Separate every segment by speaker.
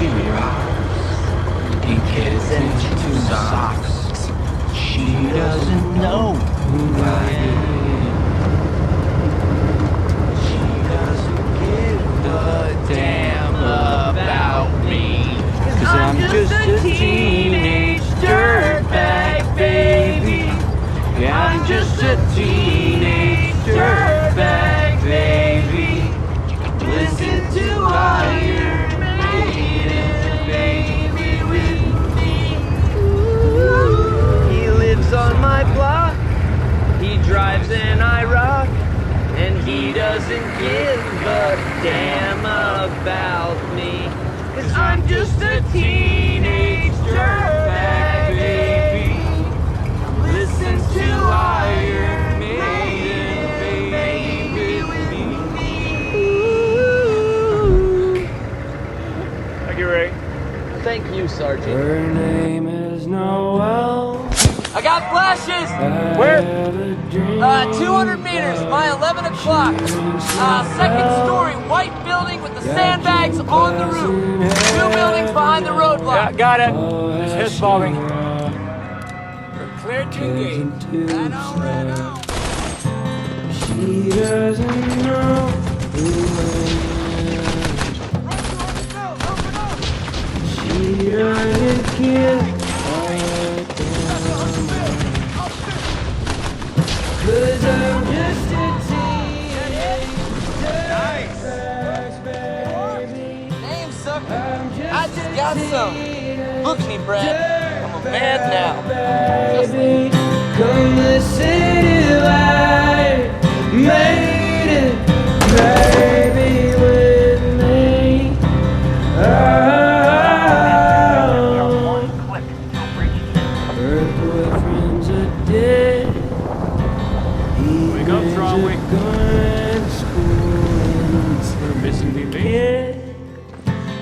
Speaker 1: she rocks. He gets into socks. She doesn't know who I am. She doesn't give a damn about me. 'Cause I'm just a teenage dirtbag, baby. Yeah, I'm just a teenage dirtbag, baby. Listen to Iron Maiden, baby, with me.
Speaker 2: He lives on my block, he drives an IROC, and he doesn't give a damn about me. 'Cause I'm just a teenage dirtbag, baby. Listen to Iron Maiden, baby, with me. Thank you, Ray. Thank you, Sergeant.
Speaker 1: Her name is Noel.
Speaker 2: I got flashes!
Speaker 1: Where?
Speaker 2: 200 meters, my 11 o'clock. Second story, white building with the sandbags on the roof. 2 buildings behind the roadblock.
Speaker 3: Yeah, got it. It's his bombing. We're clear to engage.
Speaker 2: Right on, right on.
Speaker 1: She doesn't know who I am. She doesn't give a damn. 'Cause I'm just a teenage dirtbag, baby.
Speaker 2: Name, sucker. I just got some. Look at me, Brad. I'm a man now.
Speaker 1: Baby, come listen to life, made it, baby, with me. Her boyfriends are dead.
Speaker 3: Wake up, Tromley.
Speaker 1: Going to school.
Speaker 3: We're missing PP.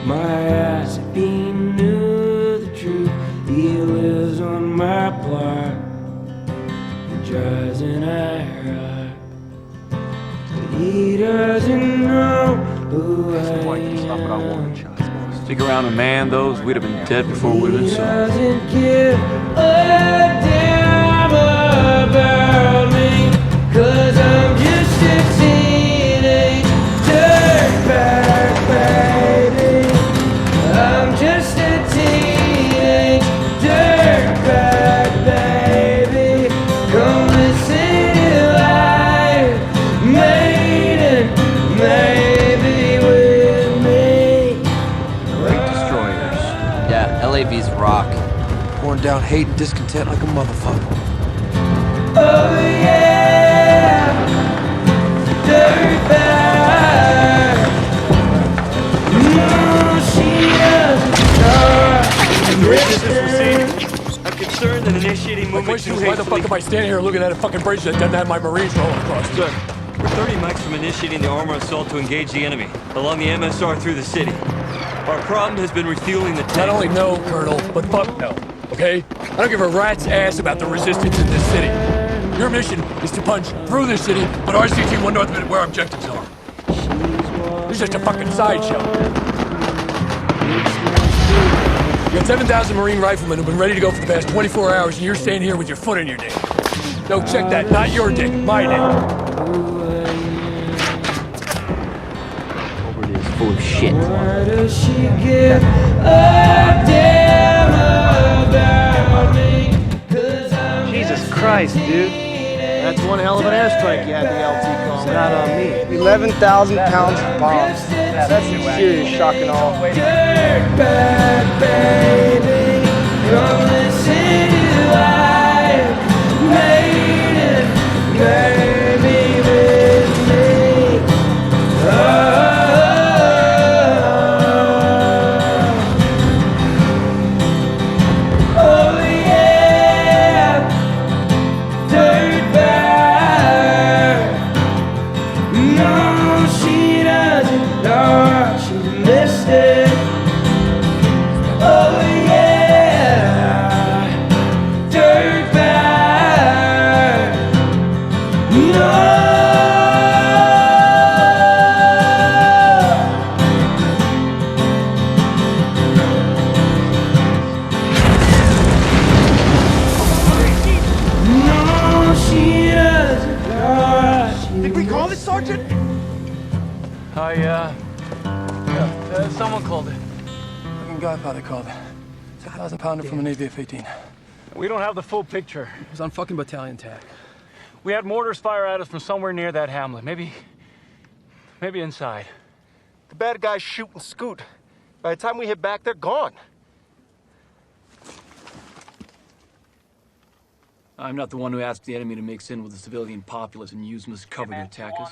Speaker 1: My eyes have been knew the truth. He lives on my block. He drives an IROC. But he doesn't know who I am.
Speaker 4: Stick around and man those, we'd have been dead before we'd have been
Speaker 1: He
Speaker 4: sold.
Speaker 1: doesn't give a damn about me. 'Cause I'm just a teenage dirtbag, baby. I'm just a teenage dirtbag, baby. Come listen to life, Maiden, maybe with me.
Speaker 4: Great destroyers.
Speaker 2: Yeah, LAV's rock.
Speaker 5: Pouring down hate and discontent like a motherfucker.
Speaker 1: Oh yeah, dirtbag. No, she doesn't
Speaker 6: I'm concerned that initiating
Speaker 3: My
Speaker 6: movement
Speaker 3: question
Speaker 6: too
Speaker 3: is, why the
Speaker 6: hastily.
Speaker 3: fuck am I standing here looking at a fucking bridge that doesn't have my Marines rolling across?
Speaker 6: Sir, we're 30 mics from initiating the armor assault to engage the enemy along the MSR through the city. Our problem has been refueling the tank.
Speaker 3: Not only no, Colonel, but fuck no, okay? I don't give a rat's ass about the resistance in this city. Your mission is to punch through this city, but RCT-1 North Minute where our objectives are. This is just a fucking sideshow. You got 7,000 Marine riflemen who've been ready to go for the past 24 hours, and you're staying here with your foot in your dick. No, check that. Not your dick, my dick.
Speaker 2: Colbert is full of shit.
Speaker 1: Why does she give a damn about me? 'Cause I'm
Speaker 7: Jesus Christ, dude. That's one hell of an airstrike you had the LT call. Not on me. 11,000 pounds of bombs. That's serious shock and awe.
Speaker 1: dirtbag, baby. Come listen to life, Maiden, baby, with me. Oh yeah, dirtbag. No, she doesn't know, she missed it. Oh yeah, dirtbag. No.
Speaker 6: Someone called it.
Speaker 3: Fucking Godfather called it. It's a 1,000-pounder from a Navy F-18.
Speaker 8: We don't have the full picture.
Speaker 3: It was on fucking battalion tag.
Speaker 8: We had mortars fire at us from somewhere near that hamlet. Maybe inside.
Speaker 7: The bad guys shoot and scoot. By the time we hit back, they're gone.
Speaker 5: I'm not the one who asked the enemy to mix in with the civilian populace and use them as cover to attack us.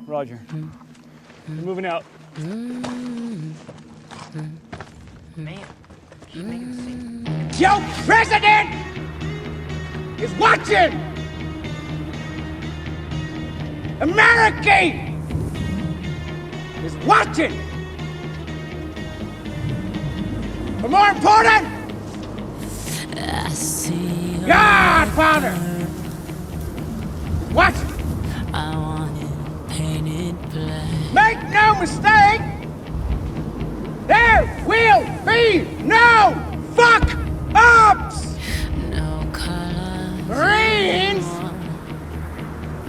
Speaker 8: Roger. We're moving out.
Speaker 1: Your president is watching. America is watching. But more important, Godfather is watching.
Speaker 9: I want it painted black.
Speaker 1: Make no mistake, there will be no fuck-ups.
Speaker 9: No color.
Speaker 1: Marines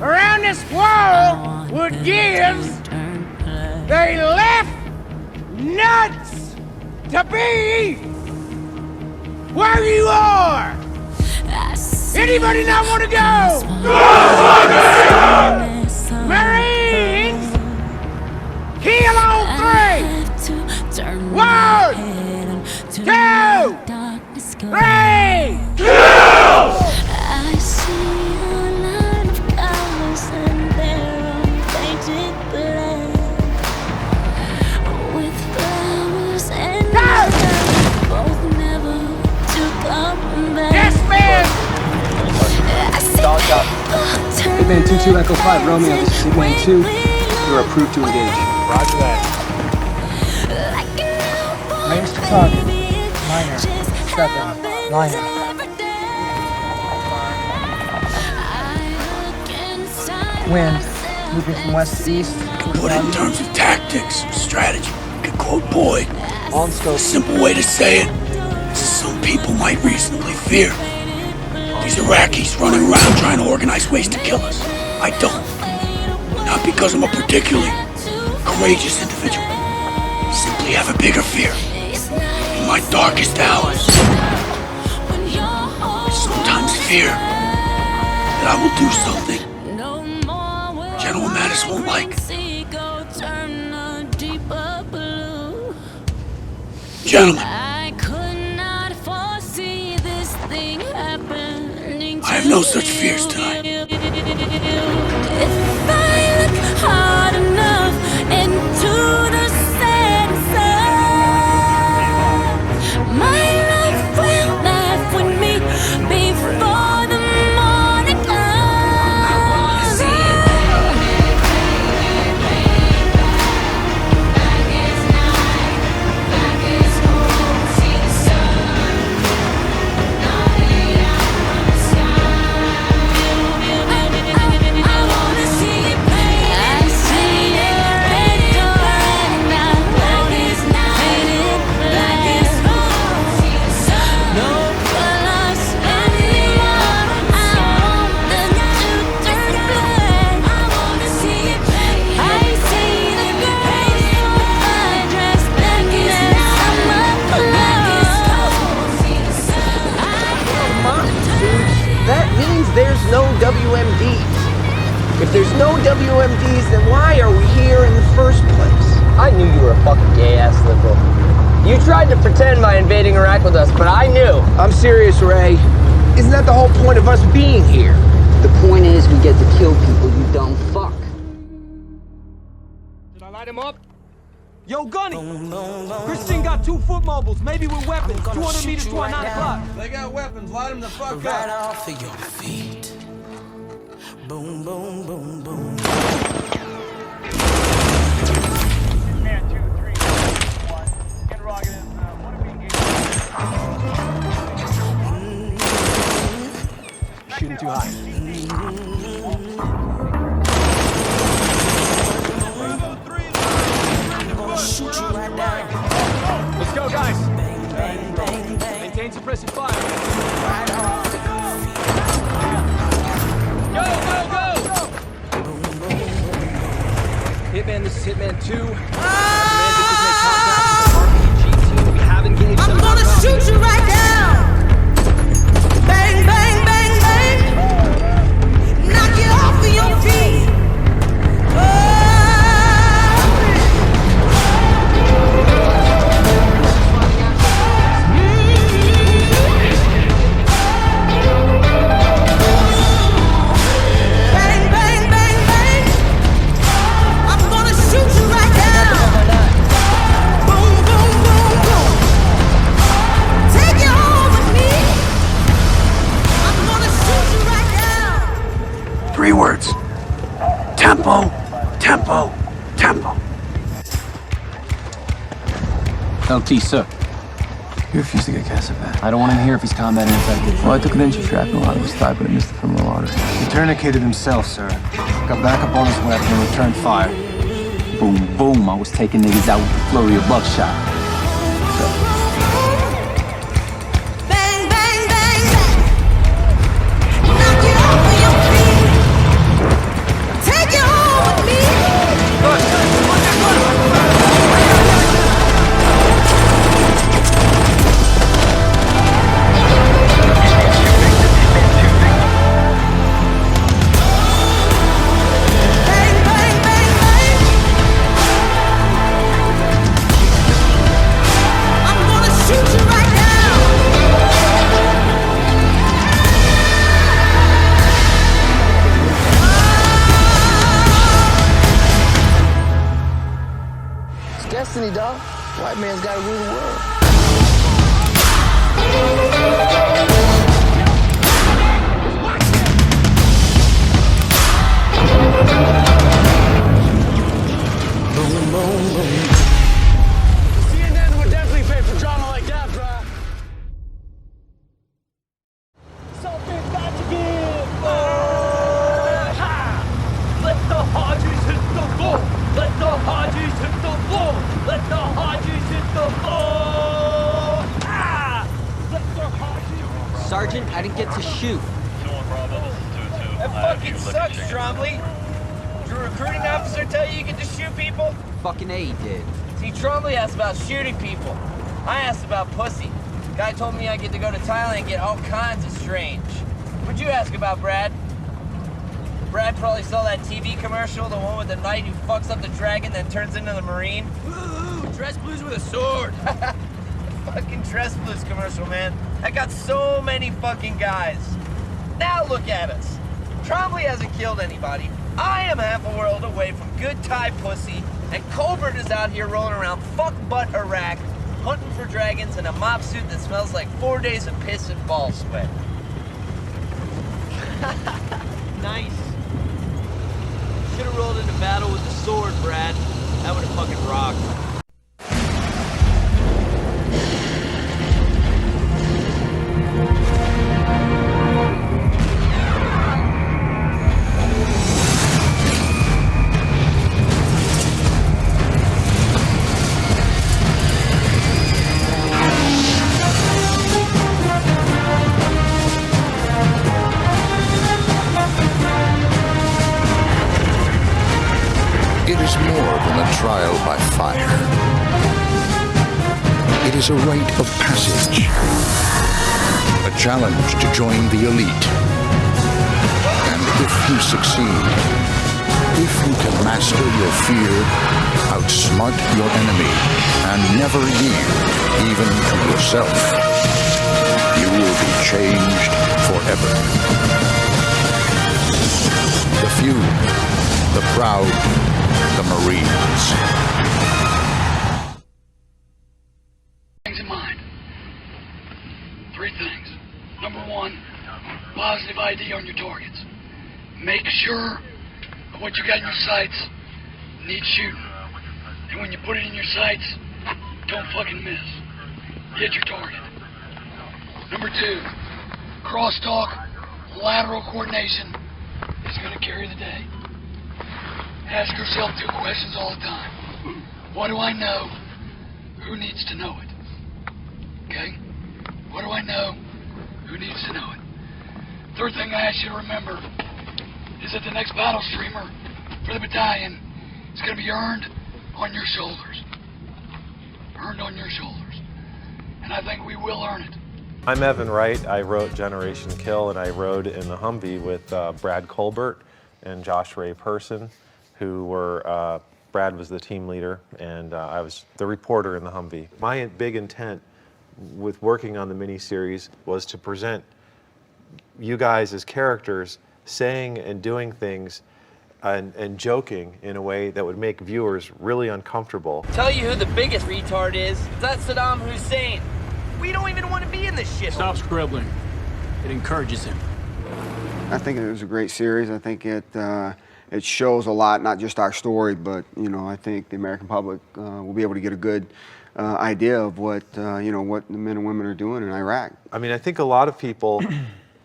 Speaker 1: around this world would give they left nuts to be where you are. Anybody not want to go? Marines, kill on 3. 1, 2, 3.
Speaker 9: I see a line of colors and they're all painted black with flowers and both never to come back.
Speaker 1: Yes, man.
Speaker 9: I see people
Speaker 5: Hitman 22 Echo 5 Romeo, this is Hitman 2. You're approved to engage.
Speaker 8: Roger that.
Speaker 7: Name's to target. Minor. 7. Minor. Wind. Moving from west to east.
Speaker 3: Put it in terms of tactics, strategy. You could quote Boyd.
Speaker 7: On scope.
Speaker 3: A simple way to say it is some people might reasonably fear. These Iraqis running around trying to organize ways to kill us. I don't. Not because I'm a particularly courageous individual. Simply have a bigger fear. In my darkest hours, I sometimes fear that I will do something General Mattis won't like. Gentlemen, I have no such fears tonight.
Speaker 9: If I look hard enough into the setting sun, my love will laugh with me before the morning comes.
Speaker 7: That means there's no WMDs. If there's no WMDs, then why are we here in the first place?
Speaker 10: I knew you were a fucking gay-ass liberal. You tried to pretend by invading Iraq with us, but I knew.
Speaker 7: I'm serious, Ray. Isn't that the whole point of us being here?
Speaker 10: The point is we get to kill people, you dumb fuck.
Speaker 1: Did I light him up? Yo, Gunny! Christine got 2 foot mobiles, maybe with weapons. 200 meters to our 9 o'clock.
Speaker 5: They got weapons, light them the fuck
Speaker 11: Right off of your feet. Boom, boom, boom, boom.
Speaker 8: Man, 2, 3, 1. Interrogative. What are we engaged?
Speaker 7: Shooting too high.
Speaker 11: Shoot you right down.
Speaker 8: Let's go, guys.
Speaker 11: Bang, bang, bang, bang.
Speaker 8: Maintain suppressive fire.
Speaker 11: Right off of your feet.
Speaker 8: Go, go, go!
Speaker 5: Hitman, this is Hitman 2. LT, sir.
Speaker 3: You refuse to get Cassavet.
Speaker 5: I don't want him here if he's combat ineffective.
Speaker 3: Well, I took an inch of shrapnel out of his thigh, but it missed the femoral artery.
Speaker 7: He tourniqueted himself, sir. Got back up on his weapon and returned fire.
Speaker 5: Boom, boom. I was taking niggas out with a flurry of buckshot.
Speaker 11: Bang, bang, bang, bang. Knock you off of your feet. Take you home with me. Bang, bang, bang, bang. I'm gonna shoot you right now.
Speaker 10: It's destiny, dog. White man's gotta rule the world.
Speaker 11: Boom, boom, boom.
Speaker 2: CNN would definitely pay for drama like that, bro. Something's got to give. Let the Hodges hit the floor. Let the Hodges hit the floor. Let the Hodges hit the floor. Let the Hodges.
Speaker 1: Sergeant, I didn't get to shoot.
Speaker 2: That fucking sucks, Trombley. Did your recruiting officer tell you get to shoot people?
Speaker 1: Fucking A, he did.
Speaker 2: See, Trombley asked about shooting people. I asked about pussy. Guy told me I get to go to Thailand and get all kinds of strange. What'd you ask about, Brad? Brad probably saw that TV commercial, the one with the knight who fucks up the dragon then turns into the Marine. Ooh, dress blues with a sword. Fucking dress blues commercial, man. That got so many fucking guys. Now look at us. Trombley hasn't killed anybody. I am half a world away from good Thai pussy, and Colbert is out here rolling around fuck butt Iraq, hunting for dragons in a mop suit that smells like 4 days of piss and ball sweat.
Speaker 10: Nice. Should've rolled into battle with the sword, Brad. That would've fucking rocked.
Speaker 12: It is more than a trial by fire. It is a rite of passage, a challenge to join the elite. And if you succeed, if you can master your fear, outsmart your enemy, and never yield even to yourself, you will be changed forever. The few, the proud, the Marines.
Speaker 3: Things in mind. 3 things. Number 1, positive ID on your targets. Make sure of what you got in your sights needs shooting. And when you put it in your sights, don't fucking miss. Hit your target. Number 2, crosstalk, lateral coordination is going to carry the day. Ask yourself 2 questions all the time. What do I know? Who needs to know it? Okay? What do I know? Who needs to know it? 3rd thing I ask you to remember is that the next battle streamer for the battalion is going to be earned on your shoulders. Earned on your shoulders. And I think we will earn it.
Speaker 13: I'm Evan Wright. I wrote Generation Kill, and I rode in the Humvee with Brad Colbert and Josh Ray Person, who were, Brad was the team leader, and I was the reporter in the Humvee. My big intent with working on the miniseries was to present you guys as characters saying and doing things and joking in a way that would make viewers really uncomfortable.
Speaker 2: Tell you who the biggest retard is? That's Saddam Hussein. We don't even want to be in this shit.
Speaker 5: Stop scribbling. It encourages him.
Speaker 7: I think it was a great series. I think it
Speaker 14: it shows a lot, not just our story, but, you know, I think the American public will be able to get a good idea of what, you know, what the men and women are doing in Iraq.
Speaker 13: I mean, I think a lot of people,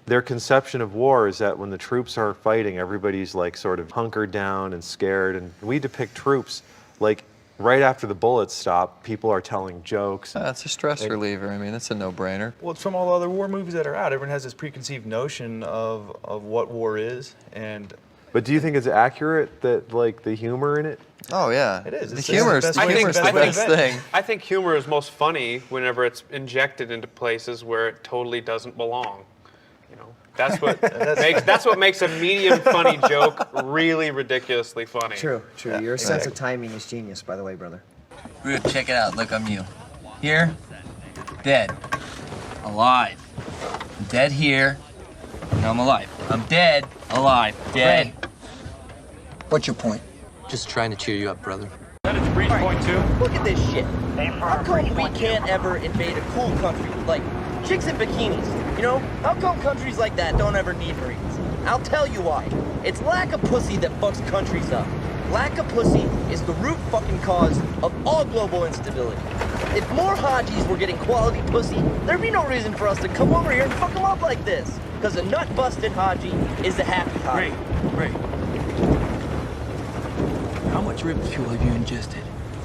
Speaker 13: their conception of war is that when the troops are fighting, everybody's like sort of hunkered down and scared, and we depict troops like right after the bullets stop, people are telling jokes.
Speaker 15: That's a stress reliever. I mean, that's a no-brainer.
Speaker 16: Well, it's from all the other war movies that are out. Everyone has this preconceived notion of what war is, and...
Speaker 13: But do you think it's accurate, that like the humor in it?
Speaker 15: Oh yeah,
Speaker 16: it is.
Speaker 15: The humor is the best thing.
Speaker 17: I think humor is most funny whenever it's injected into places where it totally doesn't belong. You know, that's what makes a medium funny joke really ridiculously funny.
Speaker 18: True. Your sense of timing is genius, by the way, brother.
Speaker 2: Rude, check it out. Look, I'm you. Here, dead. Alive. I'm dead here. Now I'm alive. I'm dead. Alive. Dead.
Speaker 18: Ray. What's your point?
Speaker 5: Just trying to cheer you up, brother.
Speaker 8: That is breach point 2.
Speaker 10: Look at this shit. How come we can't ever invade a cool country with, like, chicks in bikinis? You know? How come countries like that don't ever need Marines? I'll tell you why. It's lack of pussy that fucks countries up. Lack of pussy is the root fucking cause of all global instability. If more Hajis were getting quality pussy, there'd be no reason for us to come over here and fuck them up like this. Because a nut-busted Haji is a happy Haji.
Speaker 5: Ray. How much rib fuel have you ingested?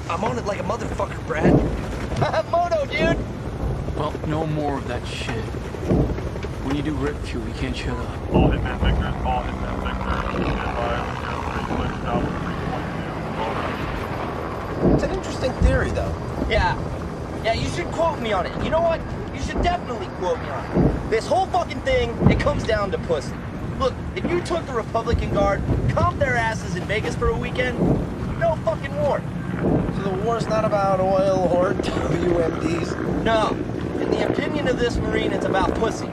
Speaker 10: I'm on it like a motherfucker, Brad. Moto, dude!
Speaker 5: Well, no more of that shit. When you do rip fuel, you can't shut up.
Speaker 19: All hitman Victor, all hitman Victor.
Speaker 10: It's an interesting theory, though. Yeah, you should quote me on it. You know what? You should definitely quote me on it. This whole fucking thing, it comes down to pussy. Look, if you took the Republican Guard, comped their asses in Vegas for a weekend, no fucking war.
Speaker 7: So the war's not about oil or WMDs?
Speaker 10: No. In the opinion of this Marine, it's about pussy.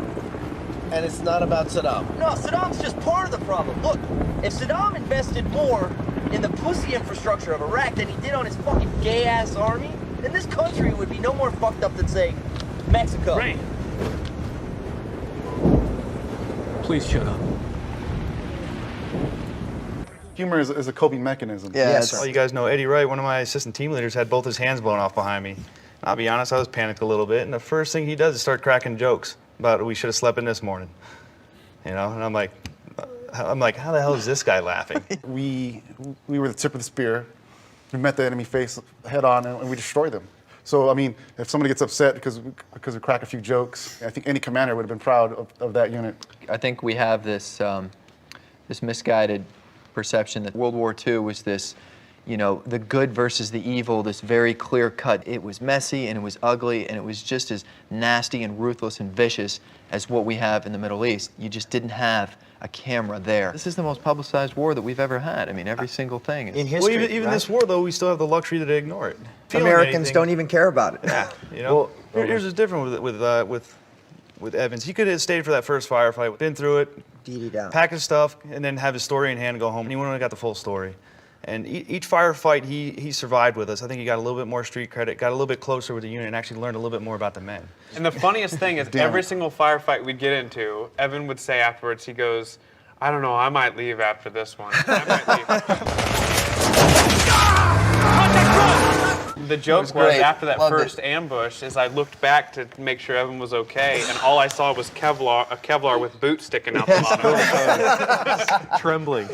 Speaker 7: And it's not about Saddam?
Speaker 10: No, Saddam's just part of the problem. Look, if Saddam invested more in the pussy infrastructure of Iraq than he did on his fucking gay-ass army, then this country would be no more fucked up than, say, Mexico.
Speaker 8: Ray.
Speaker 5: Please shut up.
Speaker 19: Humor is a coping mechanism.
Speaker 16: Yeah, yes, well, you guys know Eddie Wright, one of my assistant team leaders, had both his hands blown off behind me. And I'll be honest, I was panicked a little bit, and the first thing he does is start cracking jokes about we should have slept in this morning. You know, and I'm like, how the hell is this guy laughing?
Speaker 19: We were the tip of the spear. We met the enemy face head on, and we destroyed them. So, I mean, if somebody gets upset because we crack a few jokes, I think any commander would have been proud of that unit.
Speaker 15: I think we have this this misguided perception that World War II was this, you know, the good versus the evil, this very clear cut. It was messy and it was ugly and it was just as nasty and ruthless and vicious as what we have in the Middle East. You just didn't have a camera there. This is the most publicized war that we've ever had. I mean, every single thing.
Speaker 7: In history,
Speaker 16: well, even
Speaker 7: right?
Speaker 16: this war, though, we still have the luxury to ignore it.
Speaker 18: Americans don't even care about it.
Speaker 16: Yeah, you know. Well, here's what's different with Evans. He could have stayed for that first firefight, been through it, pack his stuff, and then have his story in hand and go home. And he wouldn't have got the full story. And each firefight he survived with us. I think he got a little bit more street credit, got a little bit closer with the unit, and actually learned a little bit more about the men.
Speaker 17: And the funniest thing is every single firefight we'd get into, Evan would say afterwards, he goes, I don't know, I might leave after this one. I might leave. The joke was after that first ambush is I looked back to make sure Evan was okay, and all I saw was a Kevlar with boots sticking out the bottom.
Speaker 13: Trembling.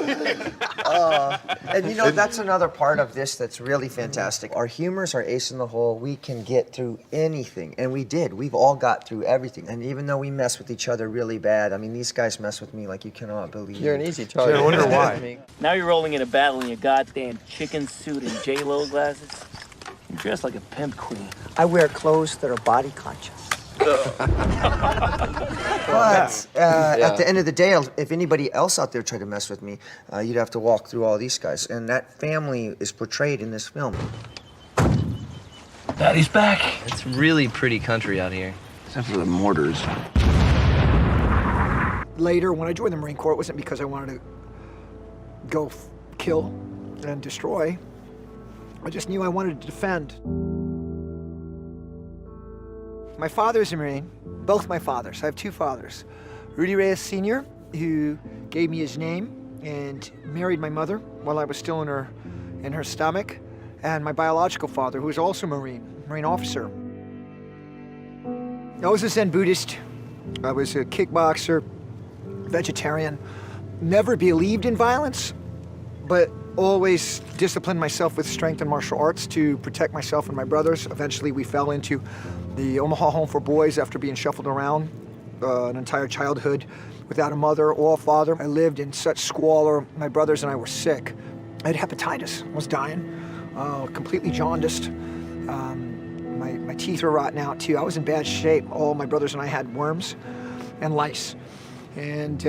Speaker 18: And you know, that's another part of this that's really fantastic. Our humor's our ace in the hole. We can get through anything, and we did. We've all got through everything. And even though we mess with each other really bad, I mean, these guys mess with me like you cannot believe.
Speaker 15: You're an easy target.
Speaker 13: I wonder why.
Speaker 10: Now you're rolling in a battle in your goddamn chicken suit and J-Lo glasses. You're dressed like a pimp queen.
Speaker 18: I wear clothes that are body conscious. But at the end of the day, if anybody else out there tried to mess with me, you'd have to walk through all these guys. And that family is portrayed in this film.
Speaker 5: Daddy's back.
Speaker 2: It's really pretty country out here.
Speaker 12: Except for the mortars.
Speaker 20: Later, when I joined the Marine Corps, it wasn't because I wanted to go kill and destroy. I just knew I wanted to defend. My father's a Marine, both my fathers. I have two fathers. Rudy Reyes Sr., who gave me his name and married my mother while I was still in her stomach, and my biological father, who was also Marine officer. I was a Zen Buddhist. I was a kickboxer, vegetarian, never believed in violence, but always disciplined myself with strength and martial arts to protect myself and my brothers. Eventually we fell into the Omaha Home for Boys after being shuffled around an entire childhood without a mother or a father. I lived in such squalor. My brothers and I were sick. I had hepatitis. I was dying, completely jaundiced. My teeth were rotting out too. I was in bad shape. All my brothers and I had worms and lice. And,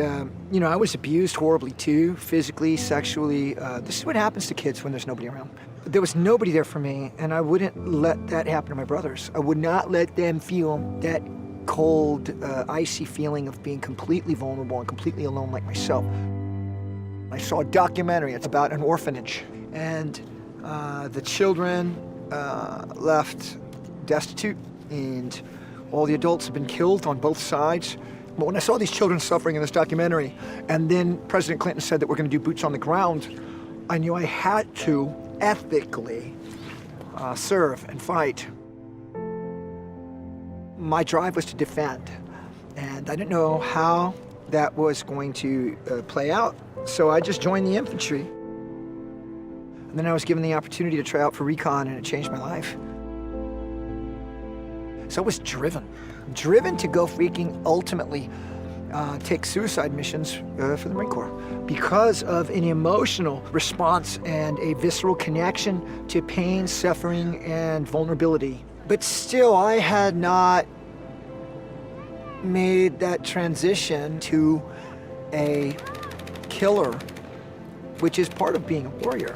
Speaker 20: you know, I was abused horribly too, physically, sexually. This is what happens to kids when there's nobody around. There was nobody there for me, and I wouldn't let that happen to my brothers. I would not let them feel that cold, icy feeling of being completely vulnerable and completely alone like myself. I saw a documentary. It's about an orphanage, and the children left destitute, and all the adults have been killed on both sides. But when I saw these children suffering in this documentary, and then President Clinton said that we're going to do boots on the ground, I knew I had to ethically serve and fight. My drive was to defend, and I didn't know how that was going to play out, so I just joined the infantry. And then I was given the opportunity to try out for recon, and it changed my life. So I was driven to go freaking ultimately take suicide missions for the Marine Corps because of an emotional response and a visceral connection to pain, suffering, and vulnerability. But still, I had not made that transition to a killer, which is part of being a warrior.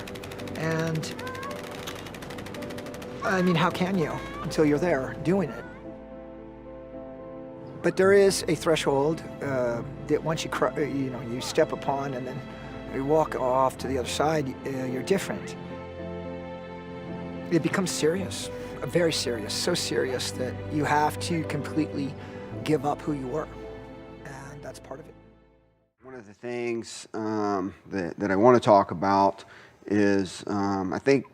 Speaker 20: And I mean, how can you until you're there doing it? But there is a threshold that once you step upon, and then you walk off to the other side, you're different. It becomes serious, very serious, so serious that you have to completely give up who you were, and that's part of it.
Speaker 14: One of the things that I want to talk about is I think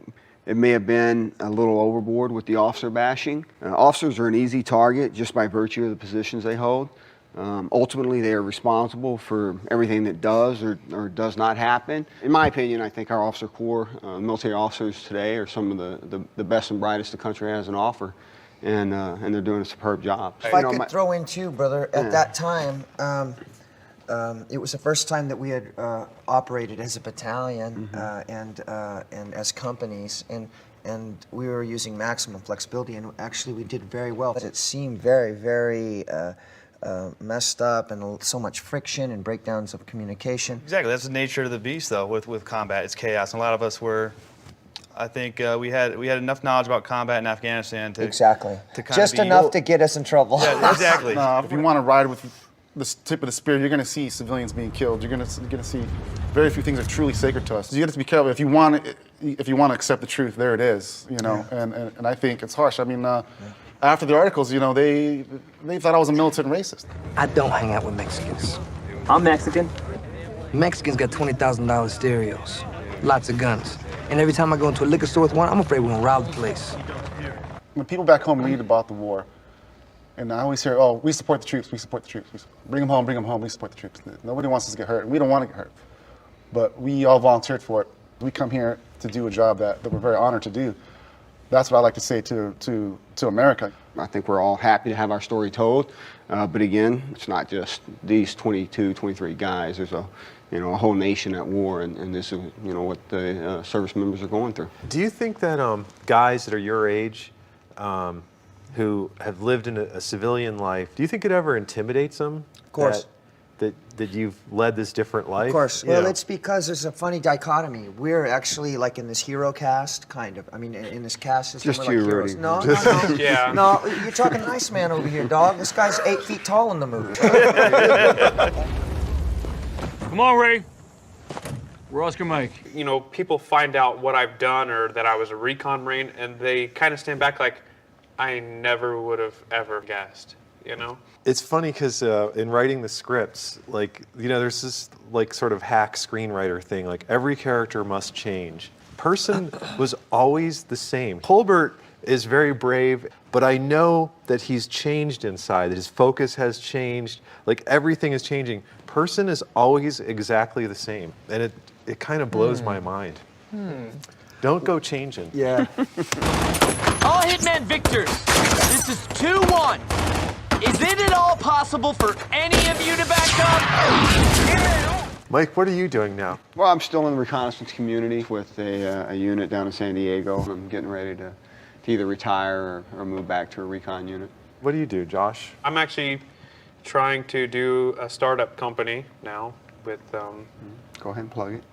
Speaker 14: it may have been a little overboard with the officer bashing. Officers are an easy target just by virtue of the positions they hold. Ultimately, they are responsible for everything that does or does not happen. In my opinion, I think our officer corps, military officers today, are some of the best and brightest the country has on offer, and they're doing a superb job.
Speaker 18: If I could throw in too, brother, at that time, it was the first time that we had operated as a battalion and as companies, and we were using maximum flexibility, and actually we did very well. But it seemed very, very messed up, and so much friction and breakdowns of communication.
Speaker 16: Exactly, that's the nature of the beast, though. With combat, it's chaos, and a lot of us were. I think we had enough knowledge about combat in Afghanistan to to kind
Speaker 18: just
Speaker 16: of be,
Speaker 18: enough to get us in trouble.
Speaker 16: Yeah, exactly.
Speaker 19: If you want to ride with the tip of the spear, you're going to see civilians being killed. You're going to see very few things are truly sacred to us. So you have to be careful. If you want to accept the truth, there it is. You know, and I think it's harsh. I mean, after the articles, you know, they thought I was a militant racist.
Speaker 21: I don't hang out with Mexicans. I'm Mexican. Mexicans got $20,000 stereos, lots of guns, and every time I go into a liquor store with one, I'm afraid we're gonna rob the place.
Speaker 19: When people back home read about the war, and I always hear, oh, we support the troops, we support the troops. Bring them home, we support the troops. Nobody wants us to get hurt, and we don't want to get hurt. But we all volunteered for it. We come here to do a job that we're very honored to do. That's what I like to say to America.
Speaker 14: I think we're all happy to have our story told, but again, it's not just these 22, 23 guys. There's a whole nation at war, and this is what the service members are going through.
Speaker 13: Do you think that guys that are your age, who have lived in a civilian life, do you think it ever intimidates them?
Speaker 18: Of course.
Speaker 13: That you've led this different life?
Speaker 18: Of course. Well, it's because there's a funny dichotomy. We're actually like in this hero cast, kind of. I mean, in this caste system,
Speaker 14: just
Speaker 18: we're like heroes.
Speaker 14: Rudy.
Speaker 18: No.
Speaker 17: Yeah.
Speaker 18: No, you're talking nice man over here, dog. This guy's 8 feet tall in the movie.
Speaker 8: Come on, Ray. We're Oscar Mike.
Speaker 17: You know, people find out what I've done or that I was a recon Marine, and they kind of stand back like, I never would have ever guessed. you know?
Speaker 13: It's funny because in writing the scripts, like, you know, there's this like sort of hack screenwriter thing, like every character must change. Person was always the same. Colbert is very brave, but I know that he's changed inside, that his focus has changed, like everything is changing. Person is always exactly the same, and it kind of blows my mind. Don't go changing.
Speaker 20: Yeah.
Speaker 10: All Hitman victors, this is 2-1. Is it at all possible for any of you to back up?
Speaker 13: Mike, what are you doing now?
Speaker 14: Well, I'm still in the reconnaissance community with a unit down in San Diego. I'm getting ready to either retire or move back to a recon unit.
Speaker 13: What do you do, Josh?
Speaker 17: I'm actually trying to do a startup company now with...
Speaker 14: Go ahead and plug it.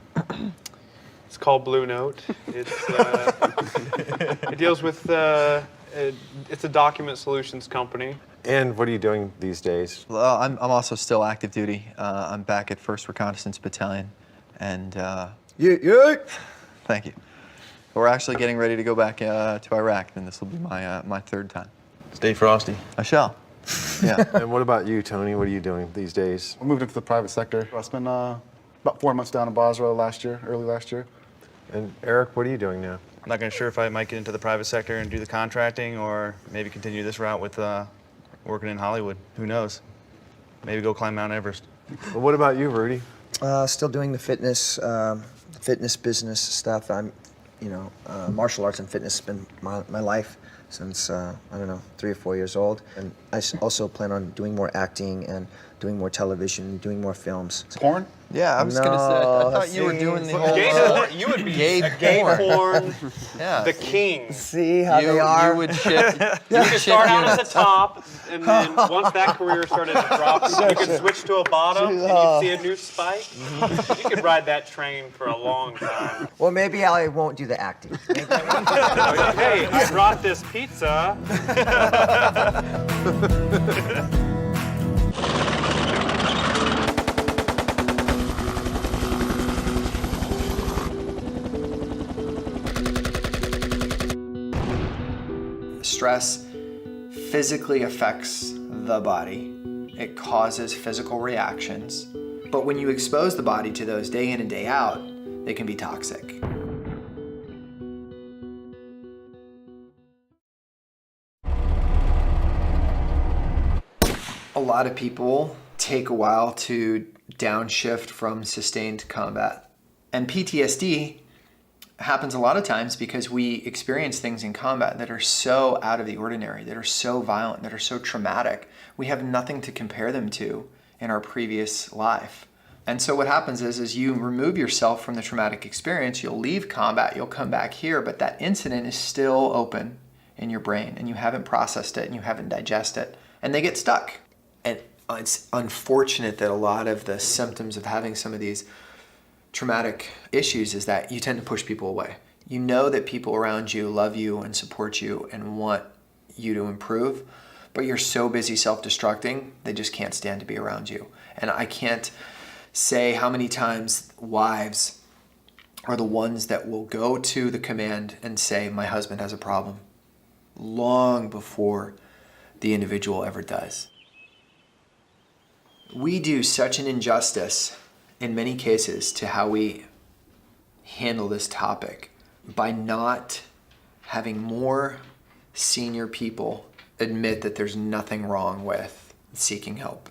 Speaker 17: It's called Blue Note. It's, it deals with... it's a document solutions company.
Speaker 13: And what are you doing these days?
Speaker 15: Well, I'm also still active duty. I'm back at 1st Reconnaissance Battalion, and thank you. We're actually getting ready to go back to Iraq, and this will be my 3rd time.
Speaker 16: Stay frosty.
Speaker 15: I shall. Yeah.
Speaker 13: And what about you, Tony? What are you doing these days?
Speaker 19: I moved into the private sector. I spent about 4 months down in Basra early last year.
Speaker 13: And Eric, what are you doing now?
Speaker 16: I'm not sure if I might get into the private sector and do the contracting, or maybe continue this route with working in Hollywood. Who knows? Maybe go climb Mount Everest.
Speaker 13: Well, what about you, Rudy?
Speaker 18: Still doing the fitness business stuff. I'm, martial arts and fitness has been my life since, I don't know, 3 or 4 years old. And I also plan on doing more acting and doing more television, doing more films.
Speaker 19: Porn?
Speaker 15: Yeah, I was gonna say, I thought you were doing the whole...
Speaker 17: You would be
Speaker 15: gay
Speaker 17: a gay porn,
Speaker 15: yeah.
Speaker 17: the king.
Speaker 18: See how they are?
Speaker 15: You would ship...
Speaker 17: You could start out at the top, and then once that career started to drop, you could switch to a bottom, and you'd see a new spike. You could ride that train for a long time.
Speaker 18: Well, maybe I won't do the acting.
Speaker 17: Hey, I brought this pizza.
Speaker 15: Stress physically affects the body. It causes physical reactions. But when you expose the body to those day in and day out, they can be toxic. A lot of people take a while to downshift from sustained combat. And PTSD happens a lot of times because we experience things in combat that are so out of the ordinary, that are so violent, that are so traumatic. We have nothing to compare them to in our previous life. And so what happens is you remove yourself from the traumatic experience, you'll leave combat, you'll come back here, but that incident is still open in your brain and you haven't processed it and you haven't digested it, and they get stuck. And it's unfortunate that a lot of the symptoms of having some of these traumatic issues is that you tend to push people away. You know that people around you love you and support you and want you to improve, but you're so busy self-destructing, they just can't stand to be around you. And I can't say how many times wives are the ones that will go to the command and say, my husband has a problem, long before the individual ever does. We do such an injustice in many cases to how we handle this topic by not having more senior people admit that there's nothing wrong with seeking help.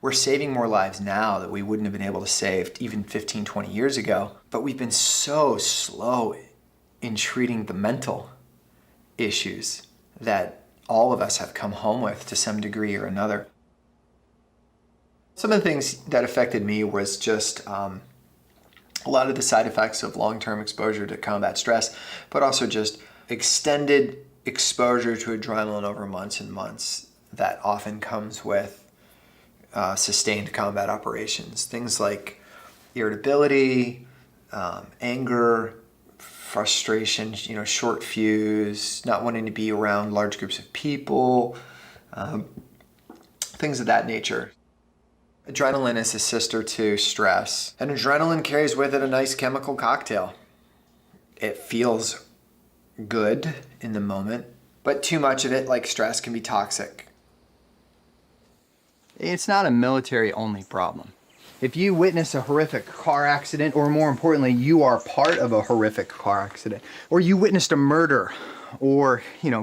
Speaker 15: We're saving more lives now that we wouldn't have been able to save even 15, 20 years ago, but we've been so slow in treating the mental issues that all of us have come home with to some degree or another. Some of the things that affected me was just a lot of the side effects of long-term exposure to combat stress, but also just extended exposure to adrenaline over months and months that often comes with sustained combat operations. Things like irritability, anger, frustration, short fuse, not wanting to be around large groups of people, things of that nature. Adrenaline is a sister to stress, and adrenaline carries with it a nice chemical cocktail. It feels good in the moment, but too much of it, like stress, can be toxic. It's not a military-only problem. If you witness a horrific car accident, or more importantly, you are part of a horrific car accident, or you witnessed a murder, or,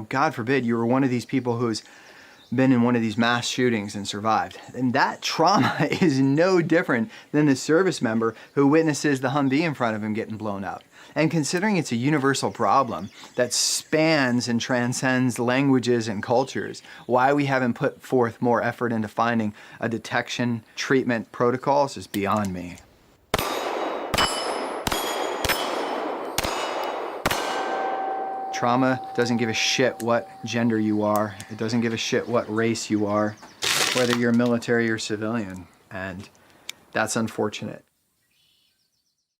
Speaker 15: God forbid, you were one of these people who's been in one of these mass shootings and survived, and that trauma is no different than the service member who witnesses the Humvee in front of him getting blown up. And considering it's a universal problem that spans and transcends languages and cultures, why we haven't put forth more effort into finding a detection treatment protocols is beyond me. Trauma doesn't give a shit what gender you are. It doesn't give a shit what race you are, whether you're military or civilian. And that's unfortunate.